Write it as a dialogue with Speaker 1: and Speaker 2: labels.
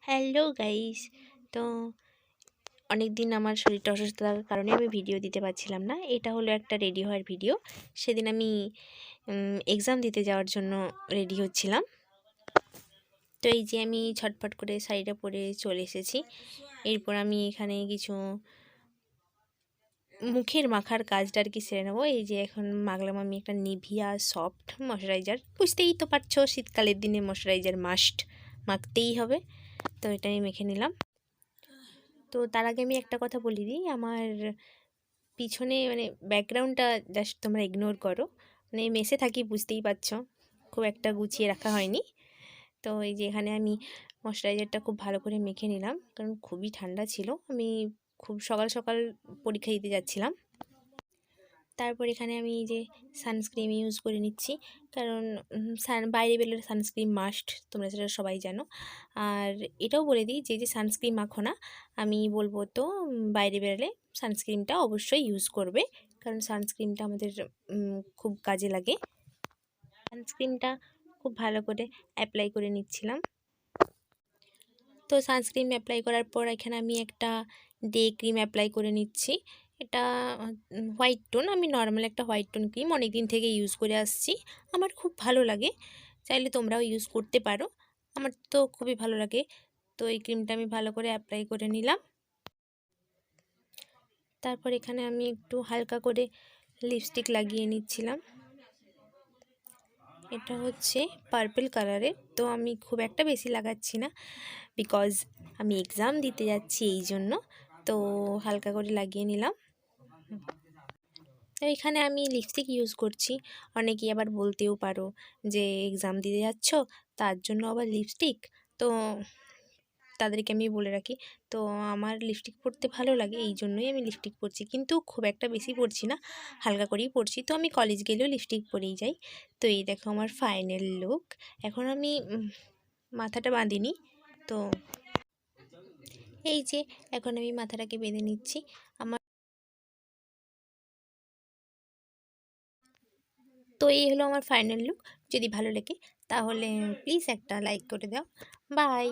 Speaker 1: Hello guys. তো অনেক দিন আমার শরীরটা অসুস্থতার কারণে আমি ভিডিও দিতে পারছিলাম না। এটা হলো একটা রেডি হওয়ার ভিডিও। সেদিন আমি এক্সাম দিতে যাওয়ার জন্য রেডি হচ্ছিলাম। তো এই যে আমি ছটফট করে শাড়িটা পরে চলে এসেছি। এরপর আমি এখানে কিছু মুখের মাখার কাজটা আর কি সেরে নেবো। এই যে এখন মাখলাম আমি একটা নিভিয়া সফট ময়শ্চারাইজার। বুঝতেই তো পারছো, শীতকালের দিনে ময়শ্চারাইজার মাস্ট, মাখতেই হবে। তো এটা আমি মেখে নিলাম। তো তার আগে আমি একটা কথা বলে দিই, আমার পিছনে মানে ব্যাকগ্রাউন্ডটা জাস্ট তোমরা ইগনোর করো। মানে মেসে থাকি, বুঝতেই পারছো, খুব একটা গুছিয়ে রাখা হয়নি। তো এই যে এখানে আমি ময়শ্চারাইজারটা খুব ভালো করে মেখে নিলাম, কারণ খুবই ঠান্ডা ছিল। আমি খুব সকাল সকাল পরীক্ষা দিতে যাচ্ছিলাম। তারপর এখানে আমি এই যে সানস্ক্রিন ইউজ করে নিচ্ছি, কারণ বাইরে বেরোলে সানস্ক্রিন মাস্ট, তোমরা সেটা সবাই জানো। আর এটাও বলে দিই, যে সানস্ক্রিন মাখো না, আমি বলবো তো বাইরে বেরোলে সানস্ক্রিনটা অবশ্যই ইউজ করবে, কারণ সানস্ক্রিনটা আমাদের খুব কাজে লাগে। সানস্ক্রিনটা খুব ভালো করে অ্যাপ্লাই করে নিচ্ছিলাম। তো সানস্ক্রিন অ্যাপ্লাই করার পর এখানে আমি একটা ডে ক্রিম অ্যাপ্লাই করে নিচ্ছি। এটা হোয়াইট টোন, আমি নর্মাল একটা হোয়াইট টোন ক্রিম অনেক দিন থেকে ইউজ করে আসছি, আমার খুব ভালো লাগে। চাইলে তোমরাও ইউজ করতে পারো, আমার তো খুবই ভালো লাগে। তো এই ক্রিমটা আমি ভালো করে অ্যাপ্লাই করে নিলাম। তারপর এখানে আমি একটু হালকা করে লিপস্টিক লাগিয়ে নিচ্ছিলাম। এটা হচ্ছে পার্পল কালারের, তো আমি খুব একটা বেশি লাগাচ্ছি না, বিকজ আমি এক্সাম দিতে যাচ্ছি এই জন্য। তো হালকা করে লাগিয়ে নিলাম। তো এখানে আমি লিপস্টিক ইউজ করছি। অনেকেই আবার বলতেও পারো যে এক্সাম দিতে যাচ্ছ, তার জন্য আবার লিপস্টিক। তো তাদেরকে আমি বলে রাখি, তো আমার লিপস্টিক পরতে ভালো লাগে, এই জন্যই আমি লিপস্টিক পরছি, কিন্তু খুব একটা বেশি পরছি না, হালকা করেই পরছি। তো আমি কলেজ গেলেও লিপস্টিক পরেই যাই। তো এই দেখো আমার ফাইনাল লুক। এখন আমি মাথাটা বাঁধিনি, তো এই যে এখন আমি মাথাটাকে বেঁধে নিচ্ছি। আমার তো এই হলো আমার ফাইনাল লুক। যদি ভালো লাগে তাহলে প্লিজ একটা লাইক করে দাও। বাই।